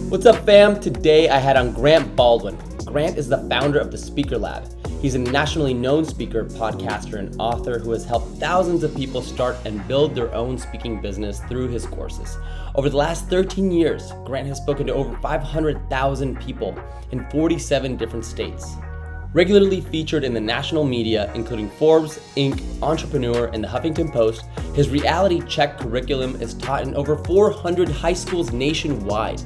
What's up, fam? Today I had on Grant Baldwin. Grant is the founder of the Speaker Lab. He's a nationally known speaker, podcaster, and author who has helped thousands of people start and build their own speaking business through his courses. Over the last 13 years, Grant has spoken to over 500,000 people in 47 different states. Regularly featured in the national media, including Forbes, Inc., Entrepreneur, and the Huffington Post, his reality check curriculum is taught in over 400 high schools nationwide.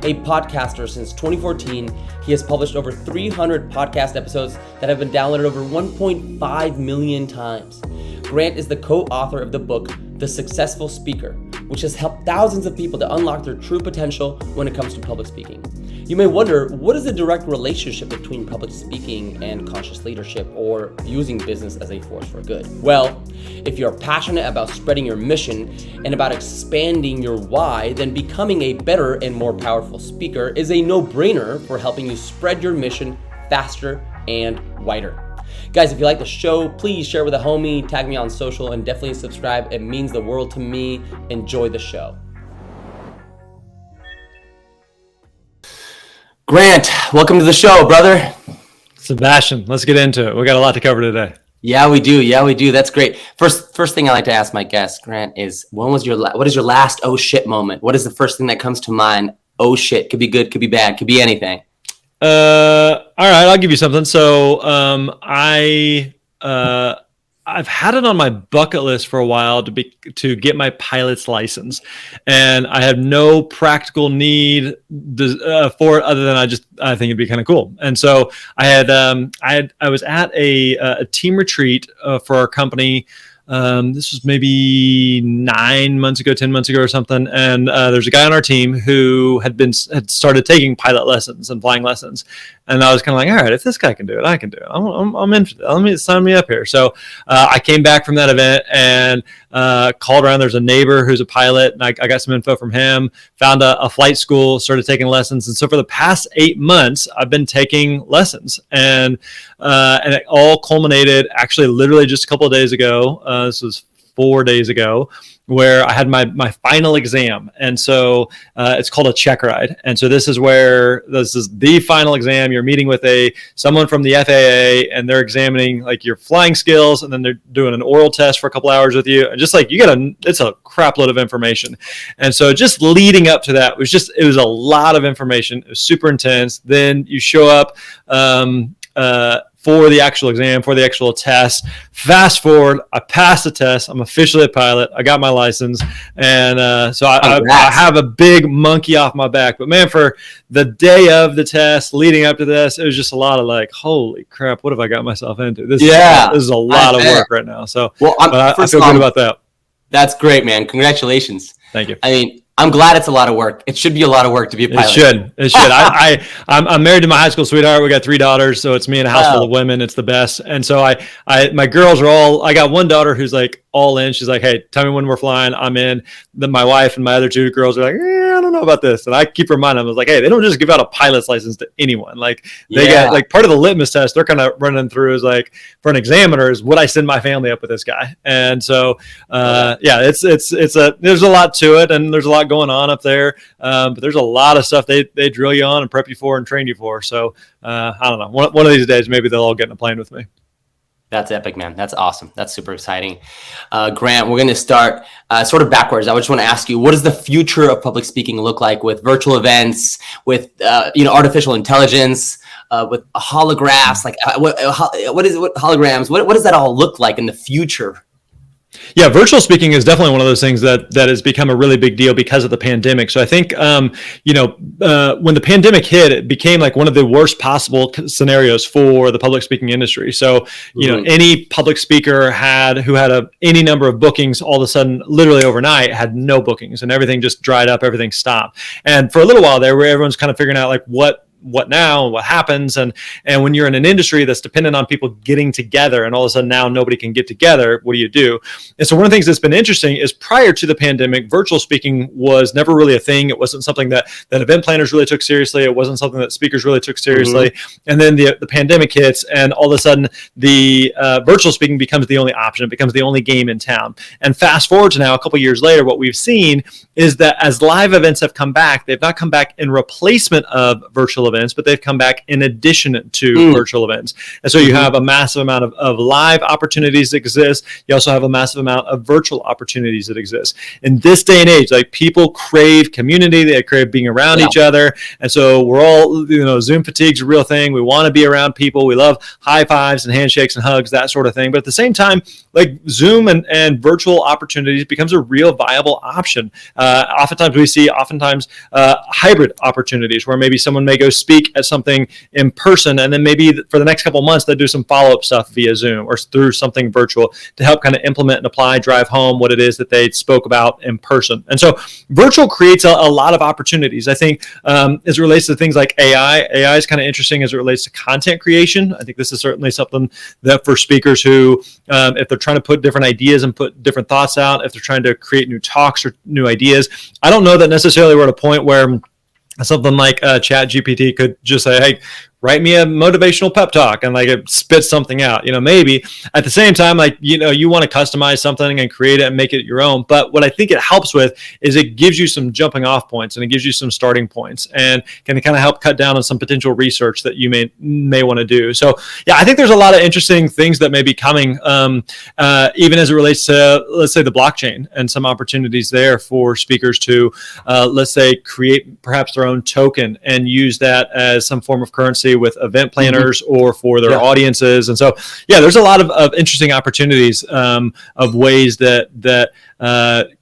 A podcaster since 2014, he has published over 300 podcast episodes that have been downloaded over 1.5 million times. Grant is the co-author of the book, The Successful Speaker, which has helped thousands of people to unlock their true potential when it comes to public speaking. You may wonder, what is the direct relationship between public speaking and conscious leadership, or using business as a force for good? Well, if you're passionate about spreading your mission and about expanding your why, then becoming a better and more powerful speaker is a no-brainer for helping you spread your mission faster and wider. Guys, if you like the show, please share with a homie, tag me on social, and definitely subscribe. It means the world to me. Enjoy the show. Grant, welcome to the show, brother. Sebastian, let's get into it. We got a lot to cover today. Yeah, we do. That's great. First thing I like to ask my guest, Grant, is what is your last oh shit moment? What is the first thing that comes to mind? Oh shit, could be good, could be bad, could be anything. All right, I'll give you something. So, I've had it on my bucket list for a while to get my pilot's license, and I have no practical need for it other than I think it'd be kind of cool. And so I was at a team retreat for our company. This was maybe 10 months ago or something. And there's a guy on our team who had started taking pilot lessons and flying lessons. And I was kind of like, all right, if this guy can do it, I can do it. I'm interested. Let me sign me up here. So I came back from that event and called around. There's a neighbor who's a pilot, and I got some info from him, found a flight school, started taking lessons. And so for the past 8 months, I've been taking lessons. And it all culminated actually literally just a couple of days ago. This was 4 days ago, where I had my final exam. And so it's called a check ride. And so this is the final exam. You're meeting with someone from the FAA, and they're examining like your flying skills, and then they're doing an oral test for a couple hours with you. And just like it's a crap load of information. And so just leading up to that it was a lot of information. It was super intense. Then you show up, for the actual exam, for the actual test. Fast forward, I passed the test. I'm officially a pilot. I got my license. And so I have a big monkey off my back. But man, for the day of the test leading up to this, it was just a lot of like, holy crap, what have I got myself into? This is a lot of work right now. So I feel good about that. That's great, man. Congratulations. Thank you. I mean, I'm glad it's a lot of work. It should be a lot of work to be a pilot. It should. I'm married to my high school sweetheart. We got 3 daughters, so it's me and a house full of women. It's the best. And so my girls are I got one daughter who's like all in. She's like, hey, tell me when we're flying. I'm in. Then my wife and my other 2 girls are like, I don't know about this. And I keep reminding them, I was like, hey, they don't just give out a pilot's license to anyone. Like they got like part of the litmus test they're kind of running through is like, for an examiner, is would I send my family up with this guy? And so there's a lot to it, and there's a lot going on up there. But there's a lot of stuff they drill you on and prep you for and train you for. So I don't know. One of these days, maybe they'll all get in a plane with me. That's epic, man. That's awesome. That's super exciting. Grant, we're going to start sort of backwards. I just want to ask you, what does the future of public speaking look like with virtual events, with artificial intelligence, with holographs? Like what holograms? What does that all look like in the future? Yeah, virtual speaking is definitely one of those things that has become a really big deal because of the pandemic. So I think, when the pandemic hit, it became like one of the worst possible scenarios for the public speaking industry. So, any public speaker who had any number of bookings, all of a sudden, literally overnight, had no bookings, and everything just dried up, everything stopped. And for a little while there, where everyone's kind of figuring out like what what now, what happens. And when you're in an industry that's dependent on people getting together, and all of a sudden now nobody can get together, what do you do? And so one of the things that's been interesting is prior to the pandemic, virtual speaking was never really a thing. It wasn't something that event planners really took seriously. It wasn't something that speakers really took seriously. And then the pandemic hits, and all of a sudden the virtual speaking becomes the only option. It becomes the only game in town. And fast forward to now, a couple years later, what we've seen is that as live events have come back, they've not come back in replacement of virtual events, but they've come back in addition to virtual events. And so you have a massive amount of live opportunities that exist. You also have a massive amount of virtual opportunities that exist. In this day and age, like, people crave community, they crave being around each other. And so we're all, Zoom fatigue's a real thing. We want to be around people. We love high fives and handshakes and hugs, that sort of thing. But at the same time, like, Zoom and virtual opportunities becomes a real viable option. Oftentimes we see hybrid opportunities where maybe someone may go speak at something in person, and then maybe for the next couple of months they do some follow-up stuff via Zoom or through something virtual to help kind of implement and apply, drive home what it is that they spoke about in person. And so virtual creates a lot of opportunities. I think as it relates to things like AI is kind of interesting as it relates to content creation. I think this is certainly something that for speakers who, if they're trying to put different ideas and put different thoughts out, if they're trying to create new talks or new ideas, I don't know that necessarily we're at a point where something like Chat GPT could just say, hey, write me a motivational pep talk, and like it spits something out. Maybe at the same time, like, you want to customize something and create it and make it your own. But what I think it helps with is it gives you some jumping off points, and it gives you some starting points, and can kind of help cut down on some potential research that you may want to do. So yeah, I think there's a lot of interesting things that may be coming, even as it relates to, let's say, the blockchain, and some opportunities there for speakers to, let's say, create perhaps their own token and use that as some form of currency with event planners or for their audiences. And so, yeah, there's a lot of interesting opportunities of ways that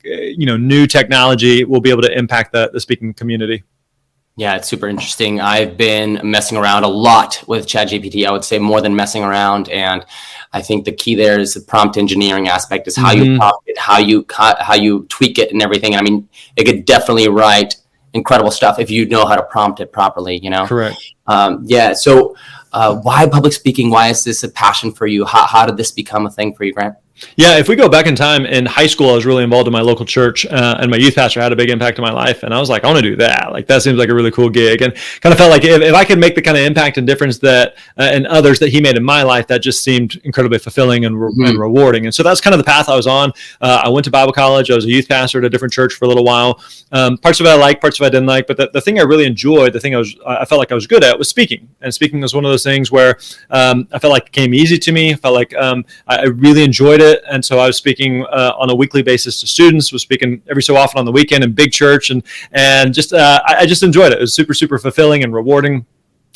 new technology will be able to impact the speaking community. Yeah, it's super interesting. I've been messing around a lot with ChatGPT. I would say more than messing around. And I think the key there is the prompt engineering aspect, is how you prompt it, how you tweak it and everything. I mean, it could definitely write incredible stuff if you know how to prompt it properly, Correct. So why public speaking? Why is this a passion for you? How did this become a thing for you, Grant? Yeah, if we go back in time, in high school, I was really involved in my local church, and my youth pastor had a big impact in my life. And I was like, I want to do that. Like, that seems like a really cool gig. And kind of felt like if I could make the kind of impact and difference that and others that he made in my life, that just seemed incredibly fulfilling and rewarding. And so that's kind of the path I was on. I went to Bible college. I was a youth pastor at a different church for a little while. Parts of it I liked, parts of it I didn't like. But the thing I really enjoyed, the thing I felt like I was good at, was speaking. And speaking was one of those things where I felt like it came easy to me. I felt like I really enjoyed it. And so I was speaking on a weekly basis to students, was speaking every so often on the weekend in big church, and just I just enjoyed it. It was super, super fulfilling and rewarding.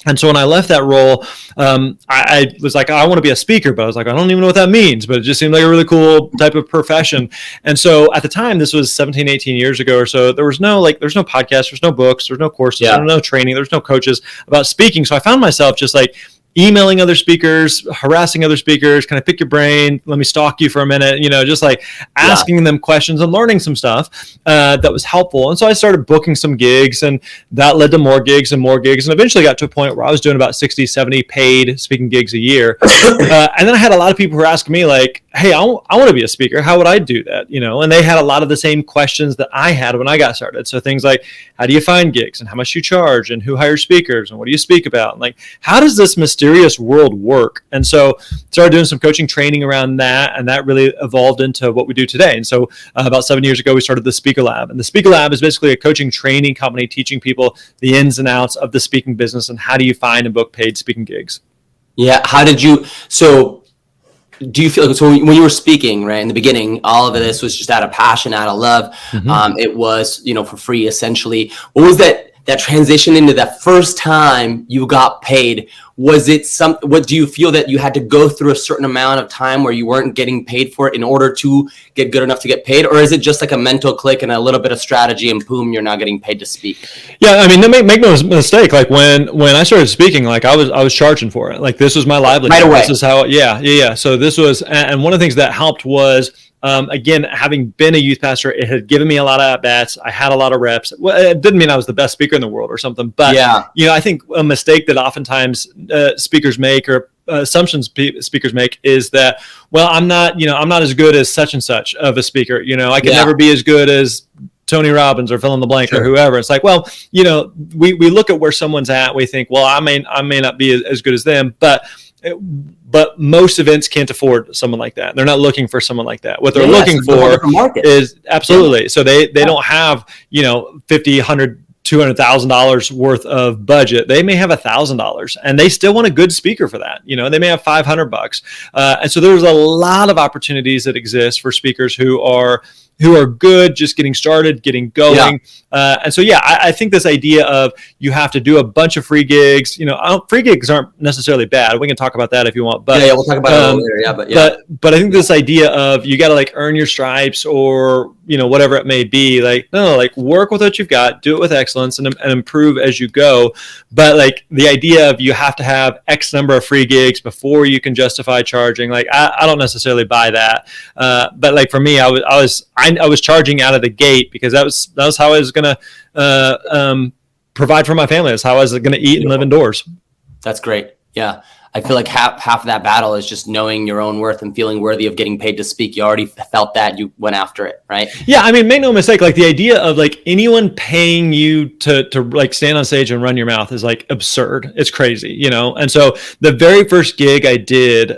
And so when I left that role, I was like, I want to be a speaker, but I was like, I don't even know what that means, but it just seemed like a really cool type of profession. And so at the time, this was 17, 18 years ago or so, there's no podcasts, there's no books, there's no courses, there's no training, there's no coaches about speaking. So I found myself just like emailing other speakers, harassing other speakers, kind of pick your brain, let me stalk you for a minute, just like asking them questions and learning some stuff that was helpful. And so I started booking some gigs, and that led to more gigs, and eventually got to a point where I was doing about 60, 70 paid speaking gigs a year. And then I had a lot of people who were asking me like, hey, I want to be a speaker. How would I do that? And they had a lot of the same questions that I had when I got started. So things like, how do you find gigs, and how much you charge, and who hires speakers, and what do you speak about? And like, how does this mysterious world work? And so started doing some coaching training around that, and that really evolved into what we do today. And so about 7 years ago, we started the Speaker Lab. And the Speaker Lab is basically a coaching training company teaching people the ins and outs of the speaking business and how do you find and book paid speaking gigs. Yeah. Do you feel so when you were speaking, right, in the beginning, all of this was just out of passion, out of love? It was, for free, essentially. What was that transition into that first time you got paid? Was it what do you feel that you had to go through a certain amount of time where you weren't getting paid for it in order to get good enough to get paid? Or is it just like a mental click and a little bit of strategy and boom, you're now getting paid to speak? Yeah, I mean, make no mistake. Like when I started speaking, like I was charging for it. Like this was my livelihood. Right away. This is how, yeah. So this was, and one of the things that helped was Again, having been a youth pastor, it had given me a lot of at-bats. I had a lot of reps. Well, it didn't mean I was the best speaker in the world or something, but I think a mistake that oftentimes speakers make, or assumptions speakers make, is that, well, I'm not as good as such and such of a speaker. I can never be as good as Tony Robbins or fill in the blank or whoever. It's like, well, we look at where someone's at. We think, well, I may not be as good as them, but most events can't afford someone like that. They're not looking for someone like that. What they're looking for is absolutely. So they don't have, 50, 100, $200,000 worth of budget. They may have $1,000 and they still want a good speaker for that. They may have $500. And so there's a lot of opportunities that exist for speakers who are good, just getting started, getting going. And so, I think this idea of you have to do a bunch of free gigs, free gigs aren't necessarily bad. We can talk about that if you want. But we'll talk about it a little later. But I think this idea of you got to earn your stripes, or, whatever it may be, work with what you've got, do it with excellence, and improve as you go. But the idea of you have to have X number of free gigs before you can justify charging, I don't necessarily buy that. But for me, I was charging out of the gate because that was how I was going to provide for my family. That's how I was going to eat and live indoors. That's great. Yeah. I feel like half of that battle is just knowing your own worth and feeling worthy of getting paid to speak. You already felt that, you went after it, right? Yeah, I mean, make no mistake, the idea of anyone paying you to stand on stage and run your mouth is absurd. It's crazy, And so the very first gig I did,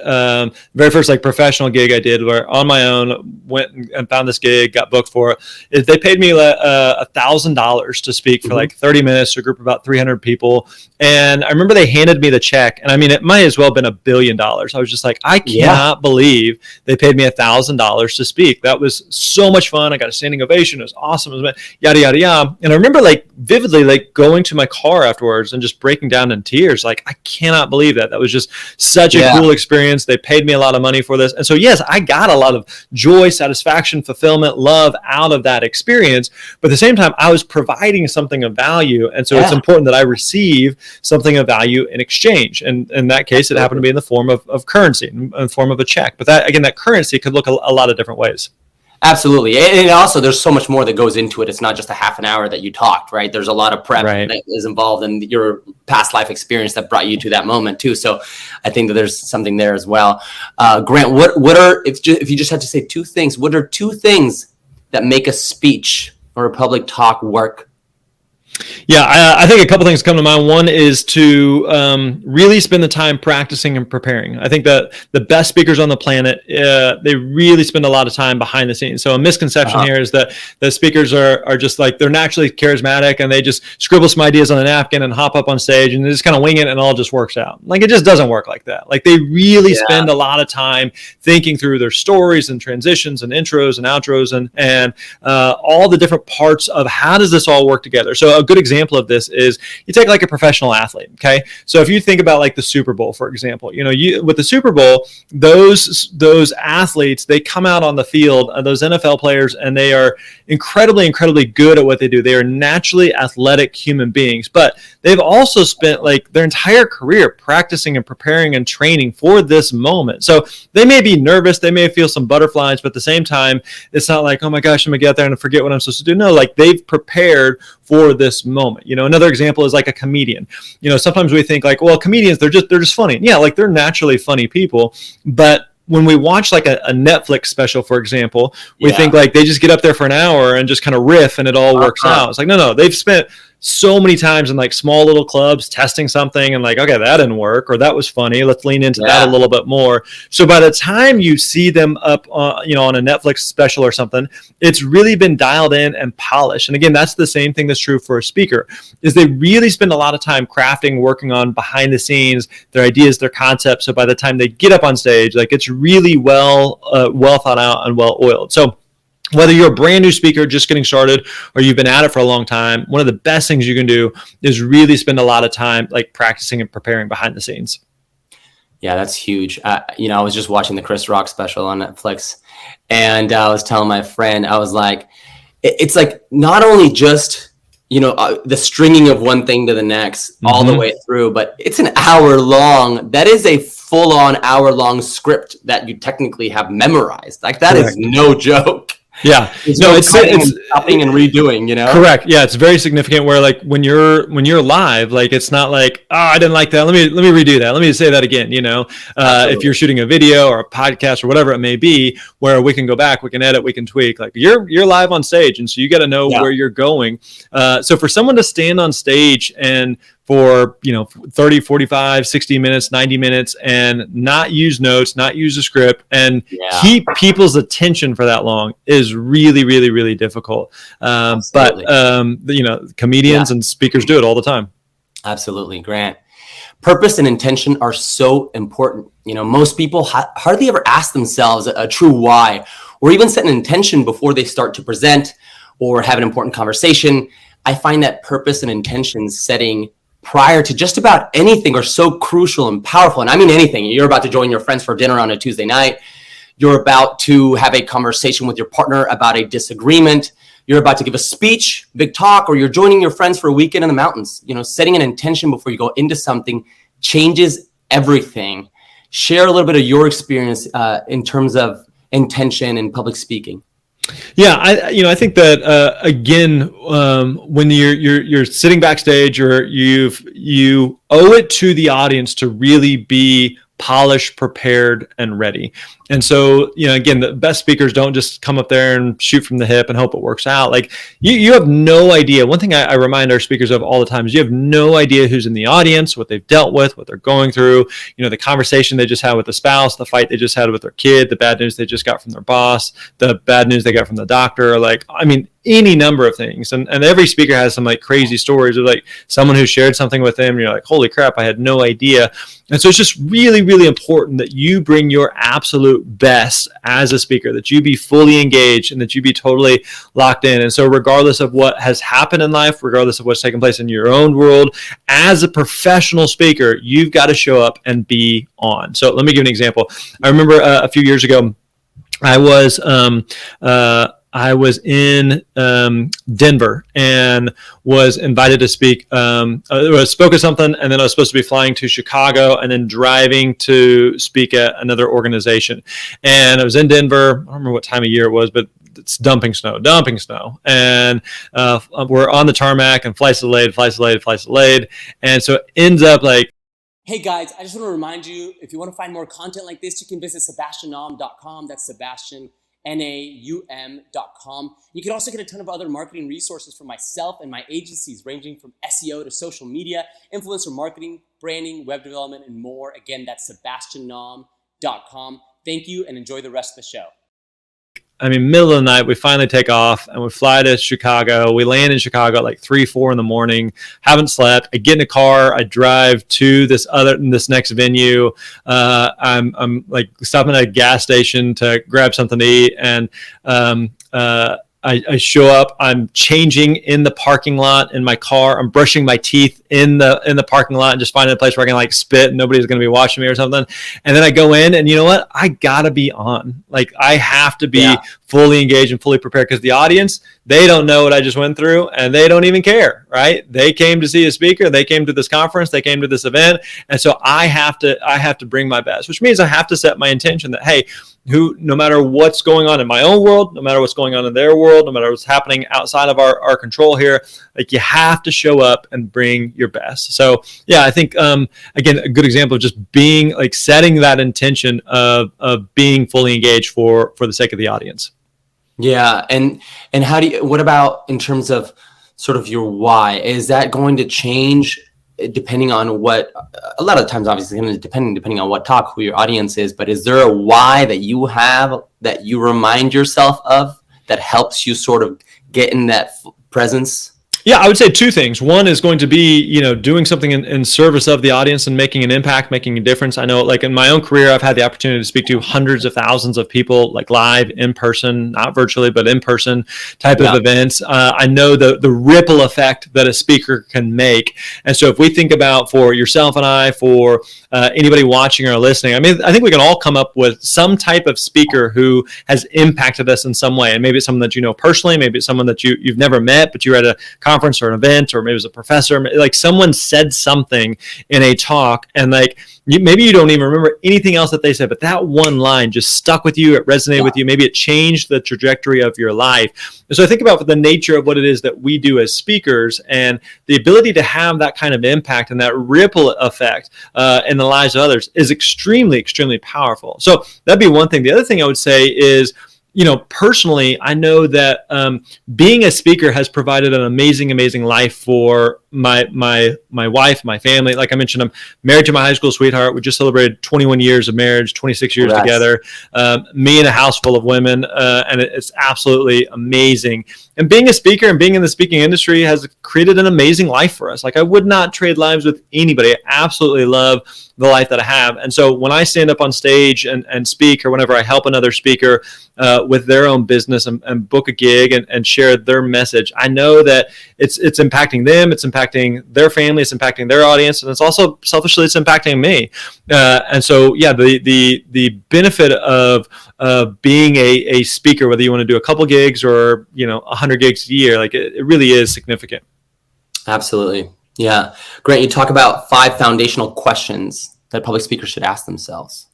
very first professional gig I did, where on my own went and found this gig, got booked for it, is they paid me $1,000 to speak for 30 minutes to a group of about 300 people. And I remember they handed me the check, and I mean, it might as well been $1 billion. I was just I cannot believe they paid me $1,000 to speak. That was so much fun. I got a standing ovation. It was awesome. It was yada, yada, yada. And I remember vividly going to my car afterwards and just breaking down in tears. I cannot believe that. That was just such a cool experience. They paid me a lot of money for this. And so, yes, I got a lot of joy, satisfaction, fulfillment, love out of that experience. But at the same time, I was providing something of value. And so it's important that I receive something of value in exchange. And in that case, it happened to be in the form of currency, in the form of a check. But that currency could look a lot of different ways. Absolutely. And also, there's so much more that goes into it. It's not just a half an hour that you talked, right? There's a lot of prep that is involved in your past life experience that brought you to that moment too. So I think that there's something there as well. Grant, what are, if you just had to say two things, what are two things that make a speech or a public talk work? Yeah, I think a couple things come to mind. One is to really spend the time practicing and preparing. I think that the best speakers on the planet, they really spend a lot of time behind the scenes. So a misconception here is that the speakers are just they're naturally charismatic and they just scribble some ideas on a napkin and hop up on stage and they just kind of wing it and it all just works out. It just doesn't work like that. They really spend a lot of time thinking through their stories and transitions and intros and outros and all the different parts of how does this all work together. So a good example of this is you take a professional athlete. Okay. So if you think about the Super Bowl, for example, with the Super Bowl, those athletes, they come out on the field, those NFL players, and they are incredibly, incredibly good at what they do. They are naturally athletic human beings, but they've also spent their entire career practicing and preparing and training for this moment. So they may be nervous. They may feel some butterflies, but at the same time, it's not oh my gosh, I'm gonna get out there and forget what I'm supposed to do. No, they've prepared for this moment. Another example is a comedian. Sometimes we think well, comedians, they're just funny. Yeah, they're naturally funny people, but when we watch a Netflix special, for example, we think they just get up there for an hour and just kind of riff and it all works out. It's no, they've spent so many times in small little clubs testing something and okay, that didn't work, or that was funny, let's lean into that a little bit more. So by the time you see them up on a Netflix special or something, it's really been dialed in and polished. And again, that's the same thing that's true for a speaker, is they really spend a lot of time crafting, working on behind the scenes, their ideas, their concepts. So by the time they get up on stage, it's really well thought out and well oiled. So whether you're a brand new speaker just getting started or you've been at it for a long time, one of the best things you can do is really spend a lot of time practicing and preparing behind the scenes. Yeah, that's huge. I was just watching the Chris Rock special on Netflix, and I was telling my friend, I was it's not only just the stringing of one thing to the next all the Mhm. way through, but it's an hour long. That is a full-on hour-long script that you technically have memorized. Like that is Correct. no joke. Yeah. There's No, no it's cutting and stopping and redoing, correct. Yeah, it's very significant where like when you're live, like it's not like, oh, I didn't like that. Let me redo that. Let me say that again, if you're shooting a video or a podcast or whatever it may be, where we can go back, we can edit, we can tweak. Like you're live on stage, and so you got to know where you're going. So for someone to stand on stage and for 30, 45, 60 minutes, 90 minutes, and not use notes, not use a script, and keep people's attention for that long is really, really, really difficult. But comedians and speakers do it all the time. Absolutely, Grant. Purpose and intention are so important. Most people hardly ever ask themselves a true why, or even set an intention before they start to present or have an important conversation. I find that purpose and intention setting prior to just about anything are so crucial and powerful. And I mean anything. You're about to join your friends for dinner on a Tuesday night. You're about to have a conversation with your partner about a disagreement. You're about to give a speech, big talk, or you're joining your friends for a weekend in the mountains. Setting an intention before you go into something changes everything. Share a little bit of your experience in terms of intention and public speaking. Yeah, I think that again, when you're sitting backstage, or you owe it to the audience to really be polished, prepared, and ready. And so, again, the best speakers don't just come up there and shoot from the hip and hope it works out. Like you have no idea. One thing I remind our speakers of all the time is you have no idea who's in the audience, what they've dealt with, what they're going through, the conversation they just had with the spouse, the fight they just had with their kid, the bad news they just got from their boss, the bad news they got from the doctor. Any number of things. And every speaker has some like crazy stories of like someone who shared something with them. And you're like, holy crap, I had no idea. And so it's just really, really important that you bring your absolute best as a speaker, that you be fully engaged and that you be totally locked in. And so regardless of what has happened in life, regardless of what's taking place in your own world, as a professional speaker, you've got to show up and be on. So let me give an example. I remember a few years ago, I was in Denver and was invited to speak. I spoke at something, and then I was supposed to be flying to Chicago and then driving to speak at another organization. And I was in Denver. I don't remember what time of year it was, but it's dumping snow. And we're on the tarmac, and flights delayed. And so it ends up like, hey guys, I just want to remind you, if you want to find more content like this, you can visit sebastiannaum.com. That's Sebastian naum.com. You can also get a ton of other marketing resources from myself and my agencies, ranging from SEO to social media, influencer marketing, branding, web development, and more. Again, that's sebastiannaum.com. Thank you, and enjoy the rest of the show. Middle of the night, we finally take off and we fly to Chicago. We land in Chicago at like 3, 4 in the morning. Haven't slept. I get in a car. I drive to this next venue. I'm like stopping at a gas station to grab something to eat, and I show up. I'm changing in the parking lot in my car. I'm brushing my teeth in the parking lot and just finding a place where I can like spit and nobody's going to be watching me or something. And then I go in, and you know what? I gotta be on. Like I have to be fully engaged and fully prepared, because the audience, they don't know what I just went through, and they don't even care, right? They came to see a speaker. They came to this conference. They came to this event. And so I have to bring my best, which means I have to set my intention that, hey, no matter what's going on in my own world, no matter what's going on in their world, no matter what's happening outside of our control here, like you have to show up and bring your best. So yeah, I think, again, a good example of just being like setting that intention of being fully engaged for the sake of the audience. Yeah. And what about in terms of sort of your why? Is that going to change depending on what, a lot of times obviously depending on what talk, who your audience is, but is there a why that you have that you remind yourself of that helps you sort of get in that presence? Yeah, I would say two things. One is going to be, doing something in service of the audience and making an impact, making a difference. I know, like in my own career, I've had the opportunity to speak to hundreds of thousands of people, like live, in person, not virtually, but in person type of events. I know the ripple effect that a speaker can make. And so if we think about, for yourself and I, for anybody watching or listening, I think we can all come up with some type of speaker who has impacted us in some way. And maybe it's someone that you know personally, maybe it's someone that you've never met, but you're at a conference conference or an event, or maybe it was a professor, like someone said something in a talk, and like maybe you don't even remember anything else that they said, but that one line just stuck with you. It resonated with you. Maybe it changed the trajectory of your life. And so I think about the nature of what it is that we do as speakers, and the ability to have that kind of impact and that ripple effect in the lives of others is extremely, extremely powerful. So that'd be one thing. The other thing I would say is, personally, I know that being a speaker has provided an amazing, amazing life for my wife, my family. Like I mentioned, I'm married to my high school sweetheart. We just celebrated 21 years of marriage, 26 years together. Me and a house full of women, and it's absolutely amazing. And being a speaker and being in the speaking industry has created an amazing life for us. Like I would not trade lives with anybody. I absolutely love the life that I have. And so when I stand up on stage and speak, or whenever I help another speaker with their own business and book a gig and share their message, I know that it's impacting them, it's impacting their family, it's impacting their audience, and it's also selfishly it's impacting me. And so the benefit of being a speaker, whether you want to do a couple gigs or 100 gigs a year, like it really is significant. Absolutely. Yeah. Grant, you talk about 5 foundational questions that public speakers should ask themselves.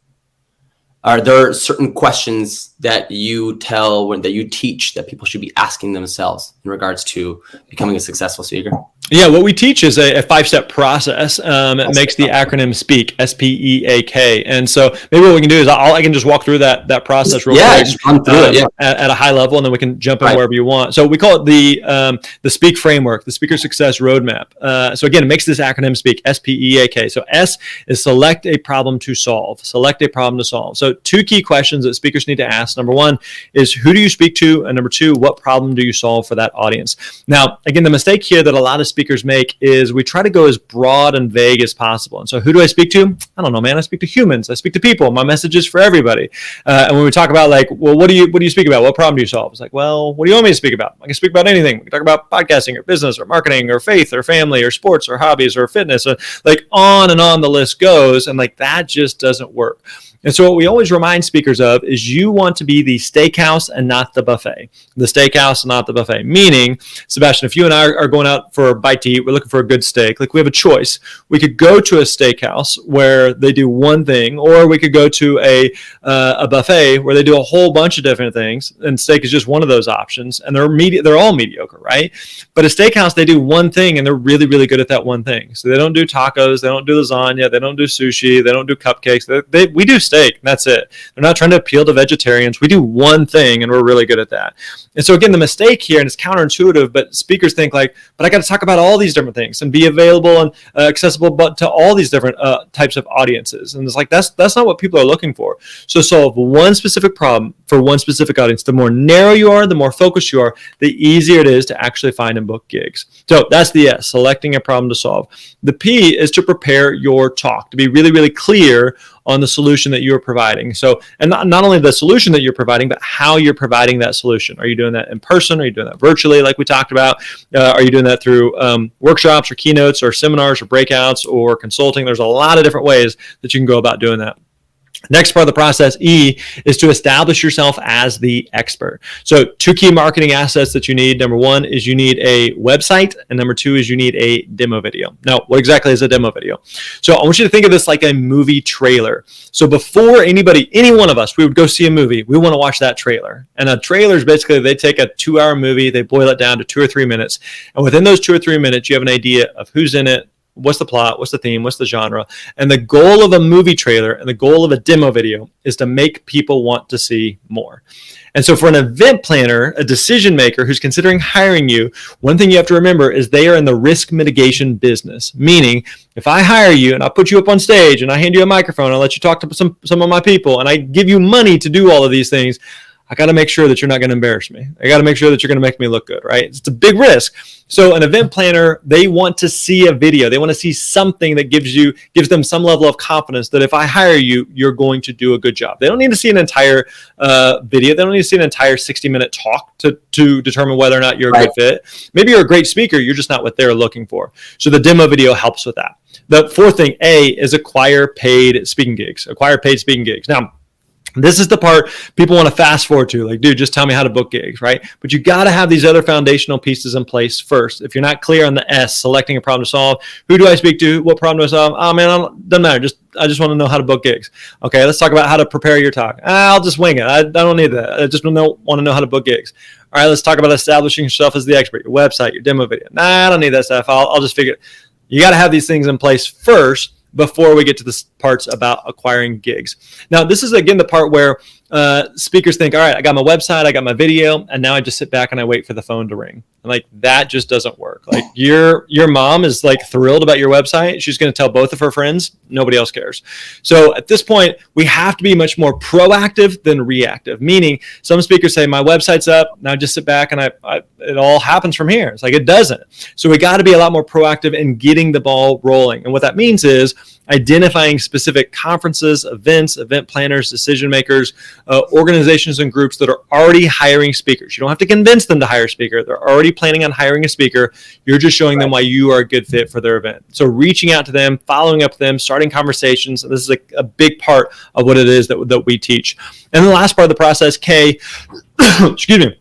Are there certain questions that you teach that people should be asking themselves in regards to becoming a successful speaker? Yeah, what we teach is a 5-step process. It makes the acronym SPEAK, SPEAK. And so maybe what we can do is I can just walk through that process real quick. Just run through it, at a high level, and then we can jump in wherever you want. So we call it the SPEAK framework, the Speaker Success Roadmap. So again, it makes this acronym SPEAK, SPEAK. So S is select a problem to solve. Select a problem to solve. So 2 key questions that speakers need to ask. Number 1 is, who do you speak to? And number 2, what problem do you solve for that audience? Now, again, the mistake here that a lot of speakers make is we try to go as broad and vague as possible. And so who do I speak to? I don't know, man. I speak to humans. I speak to people. My message is for everybody. And when we talk about like, well, what do you speak about? What problem do you solve? It's like, well, what do you want me to speak about? I can speak about anything. We can talk about podcasting or business or marketing or faith or family or sports or hobbies or fitness. Like on and on the list goes. And like that just doesn't work. And so what we always remind speakers of is you want to be the steakhouse and not the buffet. The steakhouse and not the buffet. Meaning, Sebastian, if you and I are going out for a bite to eat, we're looking for a good steak, like we have a choice. We could go to a steakhouse where they do one thing, or we could go to a buffet where they do a whole bunch of different things, and steak is just one of those options, and they're all mediocre, right? But a steakhouse, they do one thing, and they're really, really good at that one thing. So they don't do tacos, they don't do lasagna, they don't do sushi, they don't do cupcakes. We do steak, and that's it. They're not trying to appeal to vegetarians. We do one thing, and we're really good at that. And so again, the mistake here, and it's counterintuitive, but speakers think like, but I got to talk about all these different things and be available and accessible but to all these different types of audiences. And it's like, that's not what people are looking for. So solve one specific problem for one specific audience. The more narrow you are, the more focused you are, the easier it is to actually find and book gigs. So that's the S, selecting a problem to solve. The P is to prepare your talk, to be really, really clear on the solution that you're providing. So, and not only the solution that you're providing, but how you're providing that solution. Are you doing that in person? Are you doing that virtually, like we talked about? Are you doing that through workshops or keynotes or seminars or breakouts or consulting? There's a lot of different ways that you can go about doing that. Next part of the process, E, is to establish yourself as the expert. So 2 key marketing assets that you need. Number 1 is you need a website, and number 2 is you need a demo video. Now, what exactly is a demo video? So I want you to think of this like a movie trailer. So before any one of us, we would go see a movie, we want to watch that trailer. And a trailer is basically, they take a 2-hour movie, they boil it down to 2 or 3 minutes. And within those 2 or 3 minutes, you have an idea of who's in it, what's the plot, what's the theme, what's the genre. And the goal of a movie trailer and the goal of a demo video is to make people want to see more. And so for an event planner, a decision maker who's considering hiring you, one thing you have to remember is they are in the risk mitigation business. Meaning, if I hire you and I put you up on stage and I hand you a microphone and I let you talk to some of my people and I give you money to do all of these things, I got to make sure that you're not going to embarrass me. I got to make sure that you're going to make me look good, right? It's a big risk. So an event planner, they want to see a video. They want to see something that gives them some level of confidence that if I hire you, you're going to do a good job. They don't need to see an entire video. They don't need to see an entire 60-minute talk to determine whether or not you're a good fit. Maybe you're a great speaker. You're just not what they're looking for. So the demo video helps with that. The 4th thing, A, is acquire paid speaking gigs. Acquire paid speaking gigs. Now, This is the part people want to fast forward to. Like, dude, just tell me how to book gigs, right? But you got to have these other foundational pieces in place first. If you're not clear on the S, selecting a problem to solve, who do I speak to? What problem do I solve? Oh man, doesn't matter. I just want to know how to book gigs. Okay, let's talk about how to prepare your talk. I'll just wing it. I don't need that. I just want to know how to book gigs. All right, let's talk about establishing yourself as the expert, your website, your demo video. Nah, I don't need that stuff. I'll just figure it. You got to have these things in place first before we get to the parts about acquiring gigs. Now, this is, again, the part where speakers think, all right, I got my website, I got my video, and now I just sit back and I wait for the phone to ring. And like, that just doesn't work. Like, your mom is like thrilled about your website. She's going to tell both of her friends. Nobody else cares. So at this point, we have to be much more proactive than reactive, meaning some speakers say, my website's up, now just sit back and it all happens from here. It's like, it doesn't. So we got to be a lot more proactive in getting the ball rolling. And what that means is identifying specific conferences, events, event planners, decision makers, organizations and groups that are already hiring speakers. You don't have to convince them to hire a speaker. They're already planning on hiring a speaker. You're just showing them why you are a good fit for their event. So reaching out to them, following up with them, starting conversations. This is a big part of what it is that we teach. And the last part of the process, K, excuse me,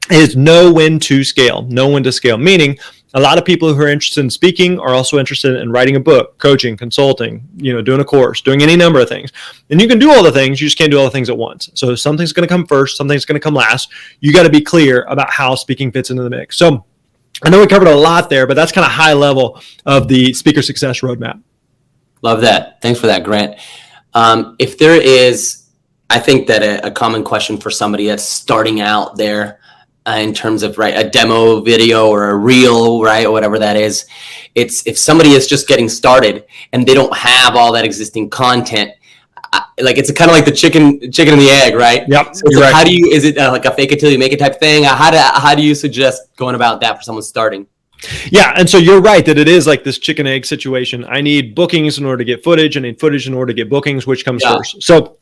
is know when to scale. Know when to scale, meaning a lot of people who are interested in speaking are also interested in writing a book, coaching, consulting, doing a course, doing any number of things. And you can do all the things, you just can't do all the things at once. So something's going to come first, something's going to come last. You got to be clear about how speaking fits into the mix. So I know we covered a lot there, but that's kind of high level of the speaker success roadmap. Love that. Thanks for that, Grant. If there is, I think that a common question for somebody that's starting out there, in terms of a demo video or a reel, right, or whatever that is, it's if somebody is just getting started and they don't have all that existing content, it's kind of like the chicken and the egg, right? Yep. So it's how do you? Is it like a fake it till you make it type thing? How do you suggest going about that for someone starting? Yeah, and so you're right that it is like this chicken egg situation. I need bookings in order to get footage. I need footage in order to get bookings. Which comes first? So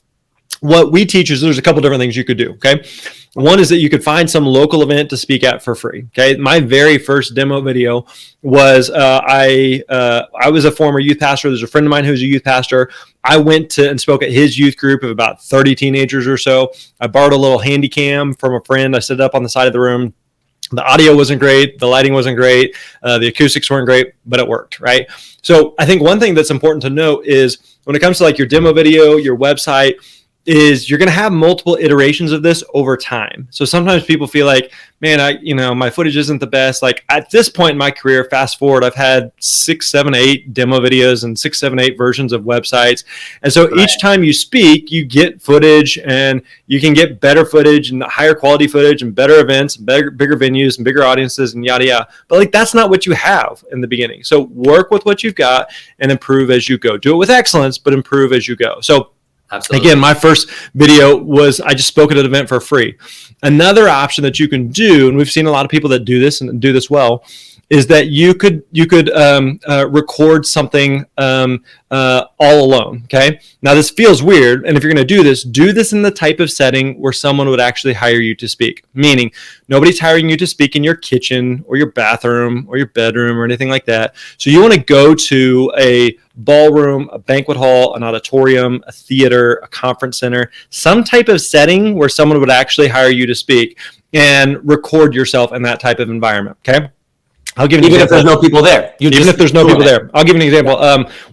what we teach is there's a couple different things you could do. Okay. One is that you could find some local event to speak at for free. Okay. My very first demo video was I was a former youth pastor. There's a friend of mine who's a youth pastor. I went to and spoke at his youth group of about 30 teenagers or so. I borrowed a little handy cam from a friend. I set it up on the side of the room. The audio wasn't great. The lighting wasn't great. The acoustics weren't great, but it worked, right? So I think one thing that's important to note is when it comes to like your demo video, your website, is you're going to have multiple iterations of this over time. So sometimes people feel like, man, my footage isn't the best. Like at this point in my career, fast forward, I've had 6, 7, 8 demo videos and 6, 7, 8 versions of websites. And so each time you speak, you get footage and you can get better footage and higher quality footage and better events, and bigger venues and bigger audiences and yada, yada. But like, that's not what you have in the beginning. So work with what you've got and improve as you go. Do it with excellence, but improve as you go. So absolutely. Again, my first video was I just spoke at an event for free. Another option that you can do, and we've seen a lot of people that do this and do this well, is that you could record something all alone. Okay. Now this feels weird, and if you're going to do this in the type of setting where someone would actually hire you to speak. Meaning, nobody's hiring you to speak in your kitchen or your bathroom or your bedroom or anything like that. So you want to go to a ballroom, a banquet hall, an auditorium, a theater, a conference center, some type of setting where someone would actually hire you to speak and record yourself in that type of environment. Okay. I'll give you an example. If there's no people there. Even if there's no people there. I'll give you an example.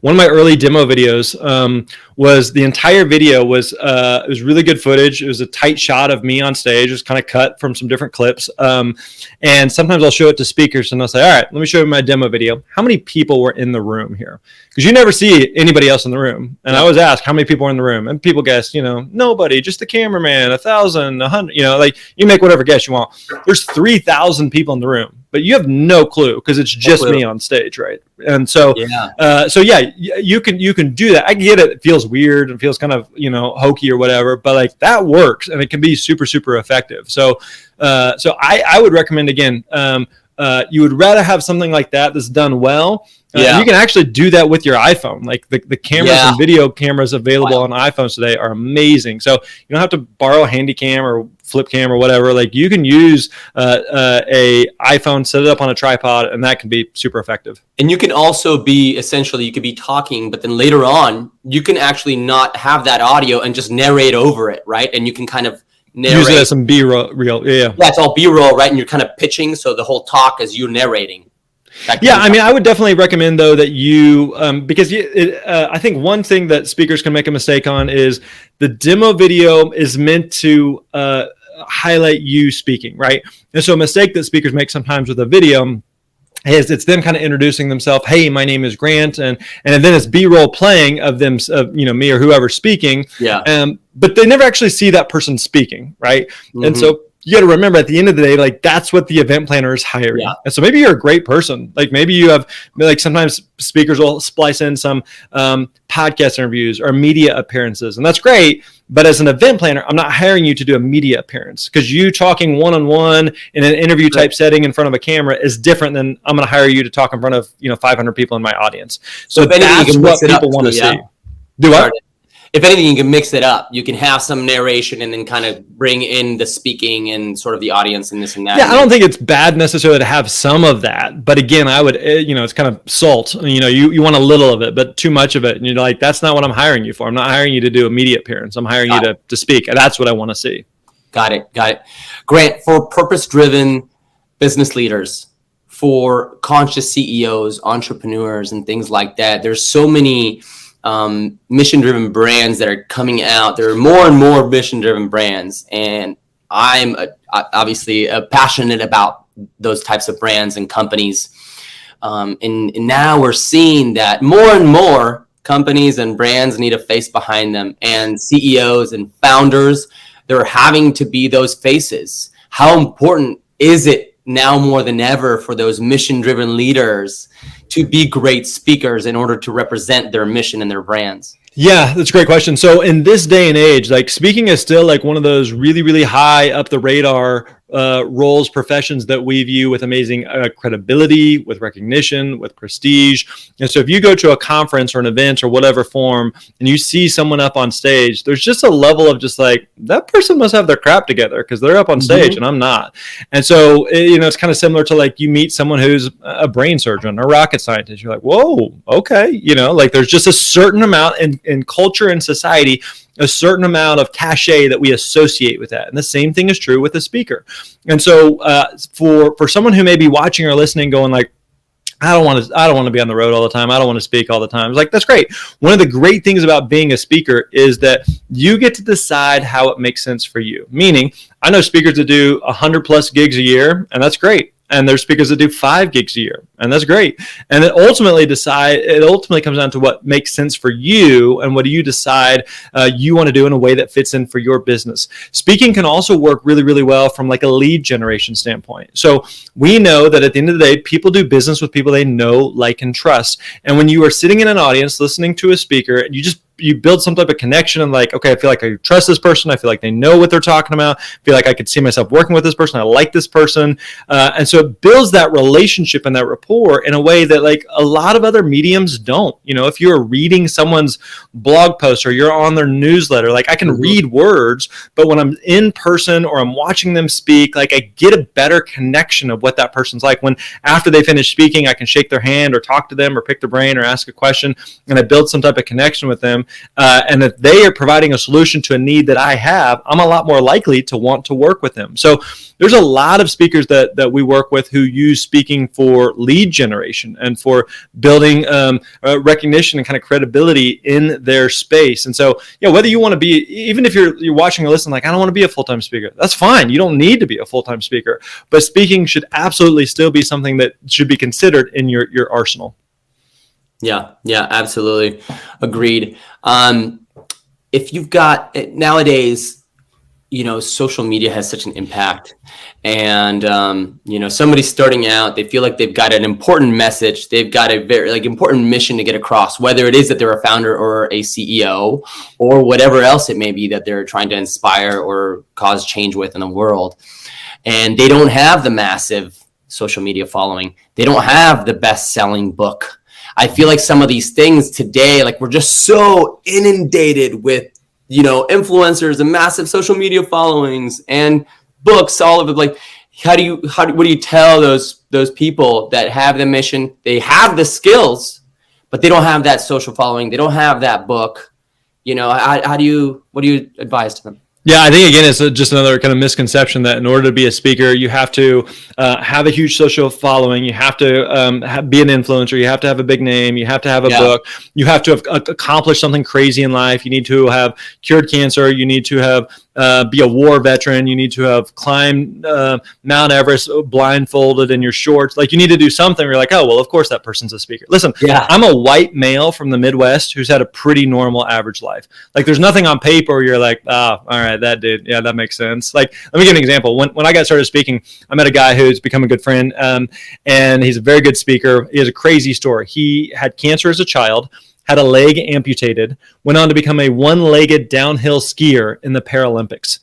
One of my early demo videos was the entire video was it was really good footage. It was a tight shot of me on stage. It was kind of cut from some different clips. And sometimes I'll show it to speakers and I'll say, all right, let me show you my demo video. How many people were in the room here? Because you never see anybody else in the room. And I always ask how many people were in the room. And people guess, nobody, just the cameraman, 1,000, 100, like you make whatever guess you want. There's 3,000 people in the room. But you have no clue because it's just me on stage, right? And so, you can do that. I get it. It feels weird and feels kind of hokey or whatever, but like that works and it can be super super effective. So I would recommend again you would rather have something like that that's done well. And you can actually do that with your iPhone. Like the cameras and video cameras available on iPhones today are amazing. So you don't have to borrow a handy cam or flip cam or whatever. Like you can use a iPhone, set it up on a tripod, and that can be super effective. And you can also be essentially, you could be talking, but then later on, you can actually not have that audio and just narrate over it, right? And you can kind of narrate. Use it as some B-roll. Yeah, it's all B-roll, right? And you're kind of pitching, so the whole talk is you narrating. Yeah, I mean, I would definitely recommend, though, that you, because I think one thing that speakers can make a mistake on is the demo video is meant to highlight you speaking, right? And so a mistake that speakers make sometimes with a video is it's them kind of introducing themselves. Hey, my name is Grant, and then it's B-roll playing of them, me or whoever speaking. Yeah. But they never actually see that person speaking, right? Mm-hmm. And so you got to remember at the end of the day, like that's what the event planner is hiring. Yeah. And so maybe you're a great person. Like maybe you have, like sometimes speakers will splice in some podcast interviews or media appearances, and that's great. But as an event planner, I'm not hiring you to do a media appearance, because you talking one-on-one in an interview type setting in front of a camera is different than I'm going to hire you to talk in front of 500 people in my audience. So that's what people want to see. Do what? If anything, you can mix it up. You can have some narration and then kind of bring in the speaking and sort of the audience and this and that. Yeah, I don't think it's bad necessarily to have some of that. But again, I would, it's kind of salt. You want a little of it, but too much of it. And you're like, that's not what I'm hiring you for. I'm not hiring you to do a media appearance. I'm hiring you to speak. And that's what I want to see. Got it. Grant, for purpose-driven business leaders, for conscious CEOs, entrepreneurs, and things like that, there's so many mission-driven brands that are coming out. There are more and more mission-driven brands, and I'm obviously passionate about those types of brands and companies. And now we're seeing that more and more companies and brands need a face behind them, and CEOs and founders, they're having to be those faces. How important is it now more than ever for those mission-driven leaders to be great speakers in order to represent their mission and their brands? Yeah, that's a great question. So in this day and age, like speaking is still like one of those really, really high up the radar roles, professions that we view with amazing credibility, with recognition, with prestige. And so if you go to a conference or an event or whatever form and you see someone up on stage, there's just a level of just like, that person must have their crap together because they're up on stage and I'm not. And so, it's kind of similar to like you meet someone who's a brain surgeon or rocket scientist. You're like, whoa, okay. Like there's just a certain amount in culture and society, a certain amount of cachet that we associate with that. And the same thing is true with a speaker. And so for someone who may be watching or listening going like, I don't want to be on the road all the time. I don't want to speak all the time. It's like, that's great. One of the great things about being a speaker is that you get to decide how it makes sense for you. Meaning, I know speakers that do 100 plus gigs a year, and that's great. And there's speakers that do 5 gigs a year, and that's great. And it ultimately comes down to what makes sense for you and what do you decide you want to do in a way that fits in for your business. Speaking can also work really, really well from like a lead generation standpoint. So we know that at the end of the day, people do business with people they know, like, and trust. And when you are sitting in an audience listening to a speaker, and you build some type of connection and like, okay, I feel like I trust this person. I feel like they know what they're talking about. I feel like I could see myself working with this person. I like this person. And so it builds that relationship and that rapport in a way that like a lot of other mediums don't. If you're reading someone's blog post or you're on their newsletter, like I can read words, but when I'm in person or I'm watching them speak, like I get a better connection of what that person's like. When after they finish speaking, I can shake their hand or talk to them or pick their brain or ask a question, and I build some type of connection with them. And if they are providing a solution to a need that I have, I'm a lot more likely to want to work with them. So there's a lot of speakers that we work with who use speaking for lead generation and for building recognition and kind of credibility in their space. And so, whether you want to be, even if you're watching or listening, like, I don't want to be a full-time speaker, that's fine. You don't need to be a full-time speaker, but speaking should absolutely still be something that should be considered in your arsenal. Yeah, absolutely. Agreed. If you've got nowadays, social media has such an impact, and, somebody's starting out, they feel like they've got an important message. They've got a very important mission to get across, whether it is that they're a founder or a CEO or whatever else it may be that they're trying to inspire or cause change with in the world. And they don't have the massive social media following. They don't have the best-selling book. I feel like some of these things today, like we're just so inundated with, influencers and massive social media followings and books all of it. Like, what do you tell those people that have the mission, they have the skills, but they don't have that social following, they don't have that book? What do you advise to them? Yeah, I think, again, it's just another kind of misconception that in order to be a speaker, you have to have a huge social following. You have to be an influencer. You have to have a big name. You have to have a book. You have to have accomplished something crazy in life. You need to have cured cancer. You need to have be a war veteran. You need to have climbed Mount Everest blindfolded in your shorts. Like, you need to do something where you're like, oh, well, of course that person's a speaker. Listen, I'm a white male from the Midwest who's had a pretty normal average life. Like, there's nothing on paper where you're like, oh, all right, that dude, yeah, that makes sense. Like, let me give an example. When I got started speaking, I met a guy who's become a good friend, and he's a very good speaker. He has a crazy story. He had cancer as a child, had a leg amputated, went on to become a one-legged downhill skier in the Paralympics.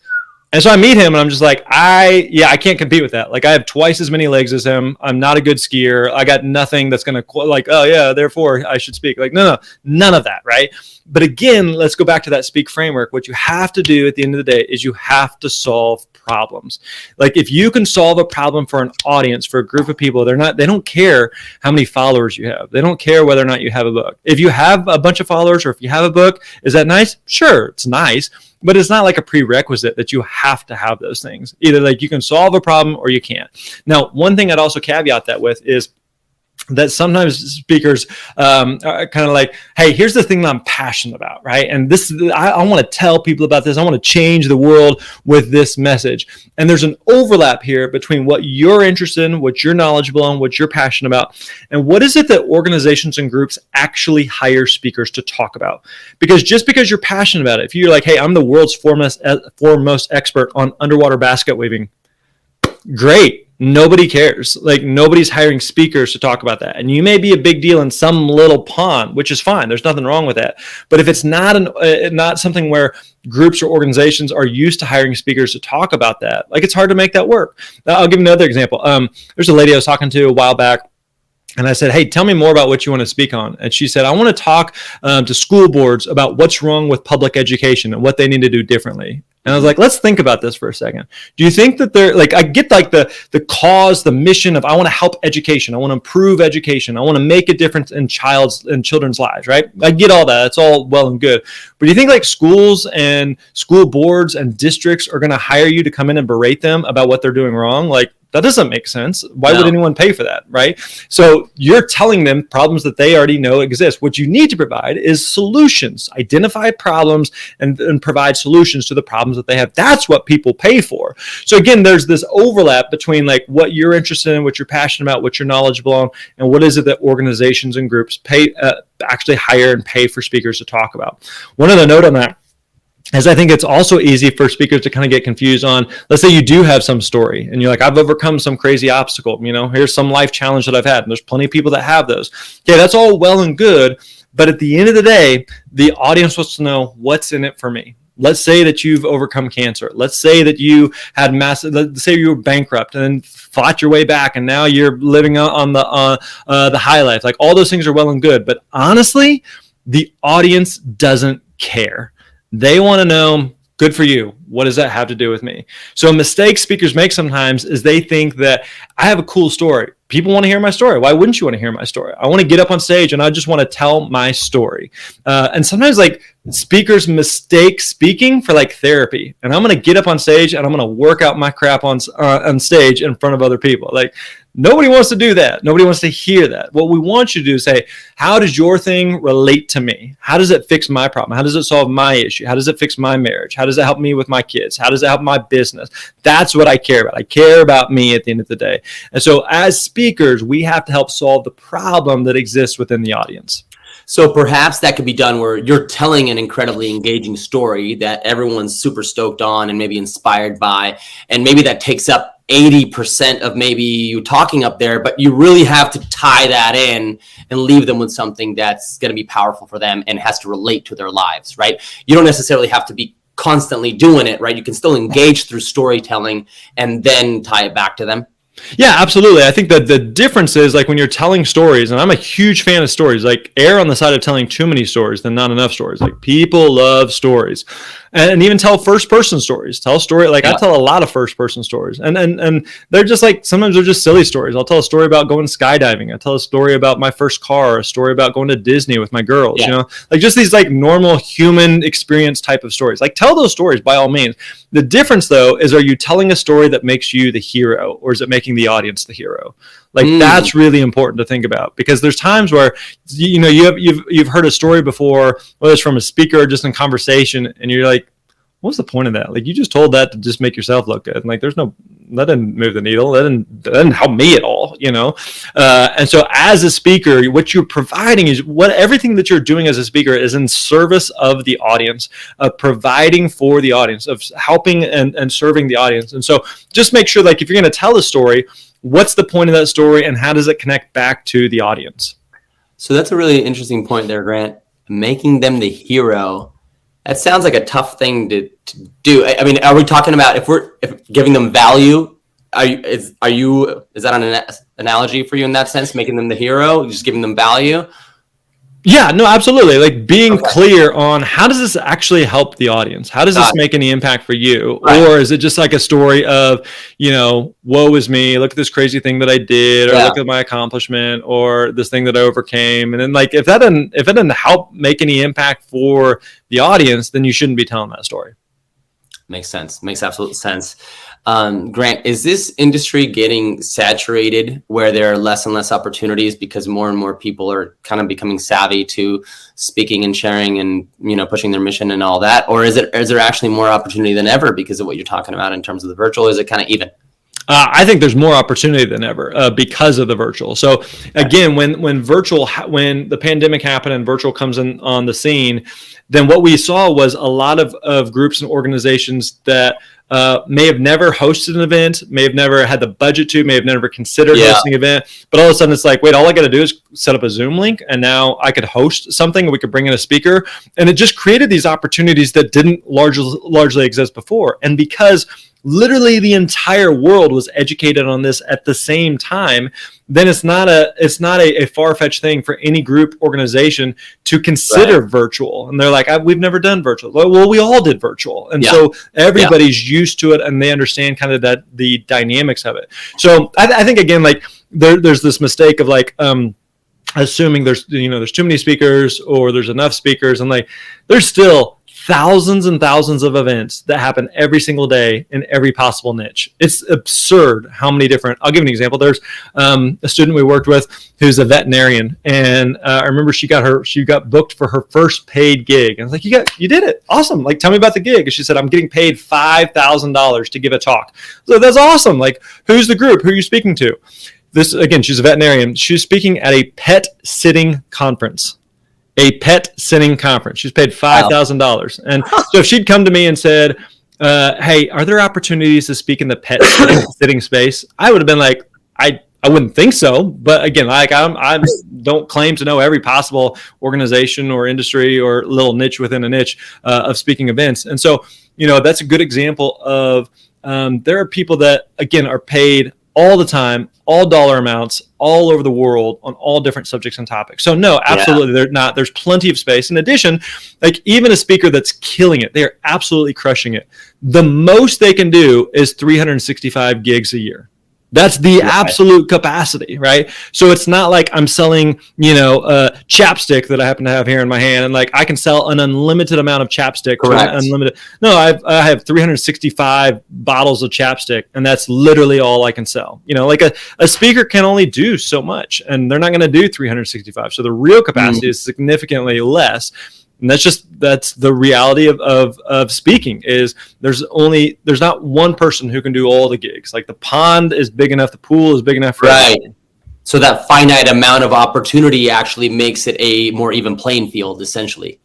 And so I meet him and I'm just like, I can't compete with that. Like, I have twice as many legs as him. I'm not a good skier. I got nothing that's going to like, oh yeah, therefore I should speak. Like, no, none of that. Right. But again, let's go back to that speak framework. What you have to do at the end of the day is you have to solve problems. Like, if you can solve a problem for an audience, for a group of people, they don't care how many followers you have. They don't care whether or not you have a book. If you have a bunch of followers or if you have a book, is that nice? Sure, it's nice. But it's not like a prerequisite that you have to have those things. Either like you can solve a problem or you can't. Now, one thing I'd also caveat that with is that sometimes speakers are kind of like, hey, here's the thing that I'm passionate about, right? And this, I want to tell people about this. I want to change the world with this message. And there's an overlap here between what you're interested in, what you're knowledgeable on, what you're passionate about, and what is it that organizations and groups actually hire speakers to talk about. Because just because you're passionate about it, if you're like, hey, I'm the world's foremost expert on underwater basket weaving, great. Nobody cares. Like, nobody's hiring speakers to talk about that. And you may be a big deal in some little pond, which is fine. There's nothing wrong with that. But if it's not something where groups or organizations are used to hiring speakers to talk about that, like, it's hard to make that work. I'll give you another example. There's a lady I was talking to a while back. And I said, hey, tell me more about what you want to speak on. And she said, I want to talk to school boards about what's wrong with public education and what they need to do differently. And I was like, let's think about this for a second. Do you think that they're like, I get like the cause, the mission of, I want to help education. I want to improve education. I want to make a difference in children's lives, right? I get all that. It's all well and good. But do you think like schools and school boards and districts are going to hire you to come in and berate them about what they're doing wrong? Like, that doesn't make sense. Why would anyone pay for that, right? So you're telling them problems that they already know exist. What you need to provide is solutions. Identify problems and provide solutions to the problems that they have. That's what people pay for. So again, there's this overlap between like what you're interested in, what you're passionate about, what you're knowledgeable on, and what is it that organizations and groups pay actually hire and pay for speakers to talk about. One other note on that, as I think it's also easy for speakers to kind of get confused on, let's say you do have some story and you're like, I've overcome some crazy obstacle, here's some life challenge that I've had. And there's plenty of people that have those. Okay, that's all well and good. But at the end of the day, the audience wants to know what's in it for me. Let's say that you've overcome cancer. Let's say that you had let's say you were bankrupt and then fought your way back and now you're living on the high life. Like, all those things are well and good. But honestly, the audience doesn't care. They want to know, good for you. What does that have to do with me? So a mistake speakers make sometimes is they think that I have a cool story. People want to hear my story. Why wouldn't you want to hear my story? I want to get up on stage and I just want to tell my story. And sometimes like speakers mistake speaking for like therapy. And I'm going to get up on stage and I'm going to work out my crap on stage in front of other people. Like, nobody wants to do that. Nobody wants to hear that. What we want you to do is say, how does your thing relate to me? How does it fix my problem? How does it solve my issue? How does it fix my marriage? How does it help me with my kids? How does it help my business? That's what I care about. I care about me at the end of the day. And so as speakers, we have to help solve the problem that exists within the audience. So perhaps that could be done where you're telling an incredibly engaging story that everyone's super stoked on and maybe inspired by, and maybe that takes up 80% of maybe you talking up there, but you really have to tie that in and leave them with something that's going to be powerful for them and has to relate to their lives, right? You don't necessarily have to be constantly doing it, right? You can still engage through storytelling and then tie it back to them. Yeah, absolutely. I think that the difference is like when you're telling stories, and I'm a huge fan of stories, like err on the side of telling too many stories than not enough stories. Like people love stories, and even tell first person stories. Tell a story. Like I tell a lot of first person stories, and they're just like, sometimes they're just silly stories. I'll tell a story about going skydiving. I tell a story about my first car, a story about going to Disney with my girls, you know, like just these like normal human experience type of stories. Like tell those stories by all means. The difference though is, are you telling a story that makes you the hero, or is it making the audience the hero? Like that's really important to think about, because there's times where, you know, you've heard a story before, whether it's from a speaker or just in conversation, and you're like, what's the point of that? Like you just told that to just make yourself look good. And like that didn't move the needle. That didn't help me at all, you know? And so as a speaker, what you're providing is everything that you're doing as a speaker is in service of the audience, of providing for the audience, of helping and serving the audience. And so just make sure, like if you're going to tell a story, what's the point of that story and how does it connect back to the audience? So that's a really interesting point there, Grant. Making them the hero. That sounds like a tough thing to do. I mean, are we talking about if giving them value? Is that an analogy for you in that sense? Making them the hero, just giving them value? Yeah, no, absolutely. Like being clear on how does this actually help the audience? How does this make any impact for you? Right. Or is it just like a story of, you know, woe is me, look at this crazy thing that I did, or look at my accomplishment, or this thing that I overcame. And then like if that didn't help make any impact for the audience, then you shouldn't be telling that story. Makes sense. Makes absolute sense. Grant, is this industry getting saturated where there are less and less opportunities because more and more people are kind of becoming savvy to speaking and sharing and, you know, pushing their mission and all that? Or is there actually more opportunity than ever because of what you're talking about in terms of the virtual? Is it kind of even? I think there's more opportunity than ever because of the virtual. So again, when the pandemic happened and virtual comes in on the scene, then what we saw was a lot of groups and organizations that may have never hosted an event, may have never had the budget to, may have never considered hosting an event. But all of a sudden it's like, wait, all I got to do is set up a Zoom link and now I could host something. We could bring in a speaker. And it just created these opportunities that didn't largely exist before. And because literally the entire world was educated on this at the same time, then it's not a far-fetched thing for any group organization to consider virtual. And they're like, we've never done virtual. Well, we all did virtual. And so everybody's used to it and they understand kind of the dynamics of it. So I think, again, like there's this mistake of like, assuming there's too many speakers or there's enough speakers, and like there's still thousands and thousands of events that happen every single day in every possible niche. It's absurd how many different. I'll give an example. There's a student we worked with who's a veterinarian, and I remember she got booked for her first paid gig. And I was like, you did it, awesome. Like, tell me about the gig. And she said, I'm getting paid $5,000 to give a talk. So that's awesome. Like, who's the group? Who are you speaking to? This, again, she's a veterinarian. She's speaking at a pet sitting conference. A pet sitting conference. She's paid $5,000. And so if she'd come to me and said, hey, are there opportunities to speak in the pet sitting space? I would have been like, I wouldn't think so. But again, like I don't claim to know every possible organization or industry or little niche within a niche of speaking events. And so, you know, that's a good example of there are people that, again, are paid all the time, all dollar amounts, all over the world on all different subjects and topics. So no, absolutely, they're not. There's plenty of space. In addition, like even a speaker that's killing it, they're absolutely crushing it. The most they can do is 365 gigs a year. That's the absolute capacity, right? So it's not like I'm selling, you know, chapstick that I happen to have here in my hand, and like I can sell an unlimited amount of chapstick. Correct. Unlimited. No, I have 365 bottles of chapstick, and that's literally all I can sell. You know, like a speaker can only do so much, and they're not going to do 365. So the real capacity is significantly less. And that's the reality of speaking is there's not one person who can do all the gigs. Like the pond is big enough, the pool is big enough for everybody. So that finite amount of opportunity actually makes it a more even playing field, essentially.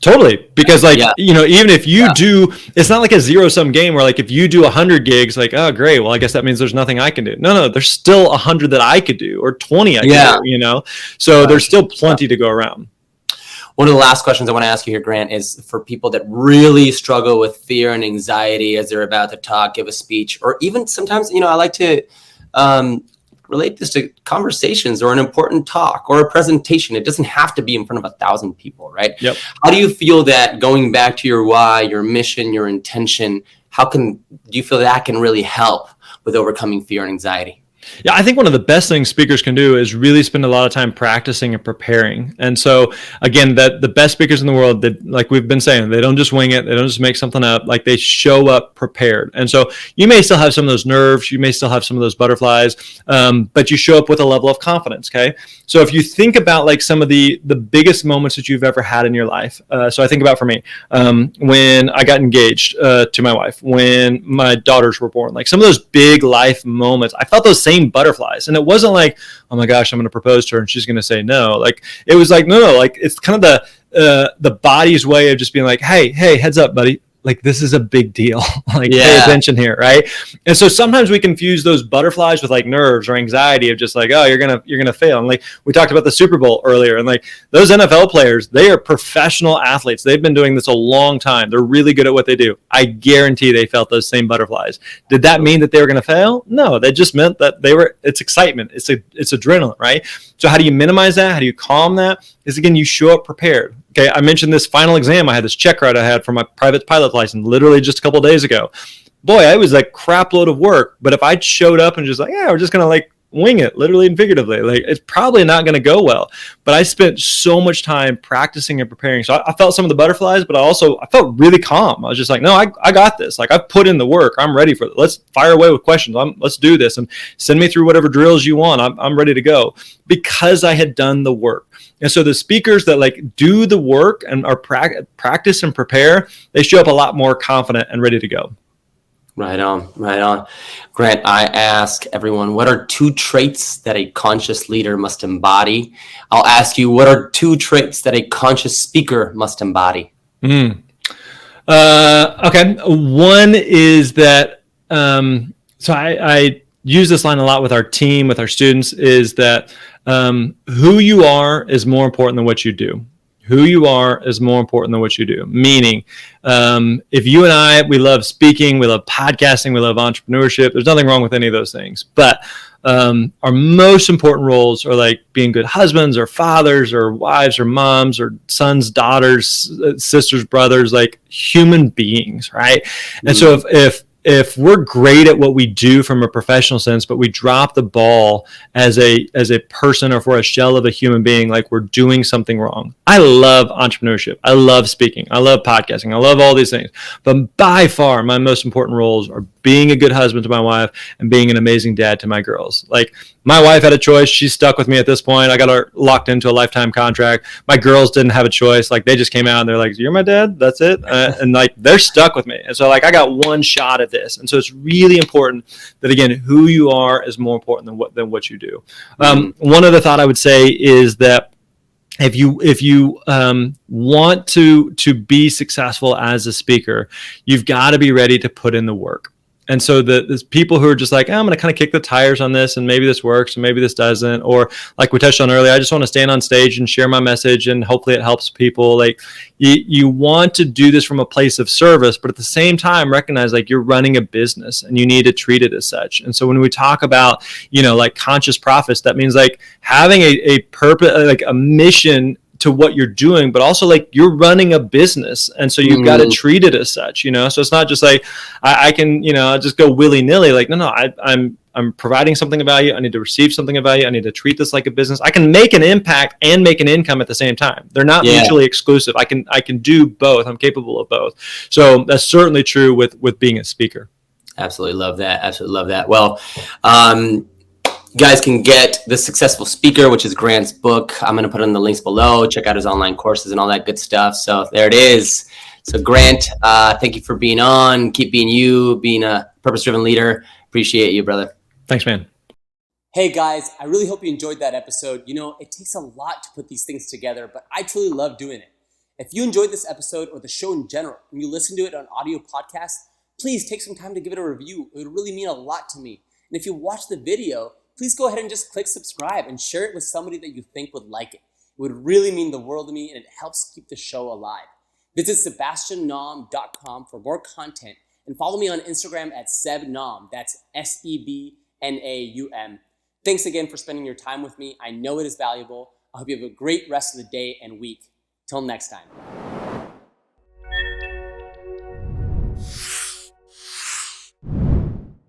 Totally. Because like, you know, even if you do, it's not like a zero-sum game where like if you do 100 gigs, like, oh, great, well, I guess that means there's nothing I can do. No, there's still 100 that I could do or 20 I could do, you know? So there's still plenty to go around. One of the last questions I want to ask you here, Grant, is for people that really struggle with fear and anxiety as they're about to talk, give a speech, or even sometimes, you know, I like to relate this to conversations or an important talk or a presentation. It doesn't have to be in front of 1,000 people, right? Yep. How do you feel that going back to your why, your mission, your intention, do you feel that can really help with overcoming fear and anxiety? Yeah, I think one of the best things speakers can do is really spend a lot of time practicing and preparing. And so, again, the best speakers in the world, that, like we've been saying, they don't just wing it. They don't just make something up. Like, they show up prepared. And so you may still have some of those nerves. You may still have some of those butterflies, but you show up with a level of confidence, okay? So if you think about like some of the biggest moments that you've ever had in your life. So I think about for me, when I got engaged to my wife, when my daughters were born, like some of those big life moments, I felt those same butterflies. And it wasn't like, oh my gosh, I'm going to propose to her and she's going to say no. Like, it was like, no, like, it's kind of the body's way of just being like, hey, heads up, buddy. Like, this is a big deal. Like, pay attention here, right? And so sometimes we confuse those butterflies with like nerves or anxiety of just like, oh, you're gonna fail. And like we talked about the Super Bowl earlier, and like those NFL players, they are professional athletes. They've been doing this a long time. They're really good at what they do. I guarantee they felt those same butterflies. Did that mean that they were gonna fail? No, that just meant that it's excitement. It's adrenaline, right? So how do you minimize that? How do you calm that? Is, again, you show up prepared. Okay, I mentioned this final exam. I had this check ride I had for my private pilot license literally just a couple of days ago. Boy, I was like crap load of work. But if I showed up and just like, yeah, we're just going to like wing it, literally and figuratively, like, it's probably not going to go well. But I spent so much time practicing and preparing. So I felt some of the butterflies, but I felt really calm. I was just like, no, I got this. Like, I've put in the work. I'm ready for it. Let's fire away with questions. Let's do this, and send me through whatever drills you want. I'm ready to go, because I had done the work. And so the speakers that like do the work and are practice and prepare, they show up a lot more confident and ready to go. Right on. Grant, I ask everyone, what are 2 traits that a conscious leader must embody? I'll ask you, what are 2 traits that a conscious speaker must embody? Okay. One is that, so I use this line a lot with our team, with our students, is that who you are is more important than what you do. Who you are is more important than what you do. Meaning, if you and I, we love speaking, we love podcasting, we love entrepreneurship, there's nothing wrong with any of those things. But our most important roles are like being good husbands or fathers or wives or moms or sons, daughters, sisters, brothers, like human beings, right? And so if we're great at what we do from a professional sense, but we drop the ball as a person, or if we're a shell of a human being, like we're doing something wrong. I love entrepreneurship. I love speaking. I love podcasting. I love all these things. But by far, my most important roles are being a good husband to my wife and being an amazing dad to my girls. Like, my wife had a choice. She's stuck with me at this point. I got her locked into a lifetime contract. My girls didn't have a choice. Like, they just came out and they're like, you're my dad. That's it. And like, they're stuck with me. And so like, I got one shot at this. And so it's really important that, again, who you are is more important than what you do. One other thought I would say is that if you want to be successful as a speaker, you've got to be ready to put in the work. And so there's people who are just like, I'm going to kind of kick the tires on this, and maybe this works and maybe this doesn't. Or like we touched on earlier, I just want to stand on stage and share my message and hopefully it helps people. Like, you want to do this from a place of service, but at the same time recognize like you're running a business and you need to treat it as such. And so when we talk about, like conscious profits, that means like having a purpose, like a mission to what you're doing, but also like you're running a business. And so you've got to treat it as such, so it's not just like, I can, just go willy nilly. Like, no, I'm providing something of value. I need to receive something of value. I need to treat this like a business. I can make an impact and make an income at the same time. They're not mutually exclusive. I can do both. I'm capable of both. So that's certainly true with being a speaker. Absolutely love that. Well, you guys can get The Successful Speaker, which is Grant's book. I'm going to put in the links below. Check out his online courses and all that good stuff. So there it is. So Grant, thank you for being on. Keep being you, being a purpose-driven leader. Appreciate you, brother. Thanks, man. Hey guys, I really hope you enjoyed that episode. It takes a lot to put these things together, but I truly love doing it. If you enjoyed this episode or the show in general, and you listen to it on audio podcast, please take some time to give it a review. It would really mean a lot to me. And if you watch the video, please go ahead and just click subscribe and share it with somebody that you think would like it. It would really mean the world to me, and it helps keep the show alive. Visit sebastiannom.com for more content, and follow me on Instagram at sebnom. That's SEBNOM. Naum. Thanks again for spending your time with me. I know it is valuable. I hope you have a great rest of the day and week. Till next time.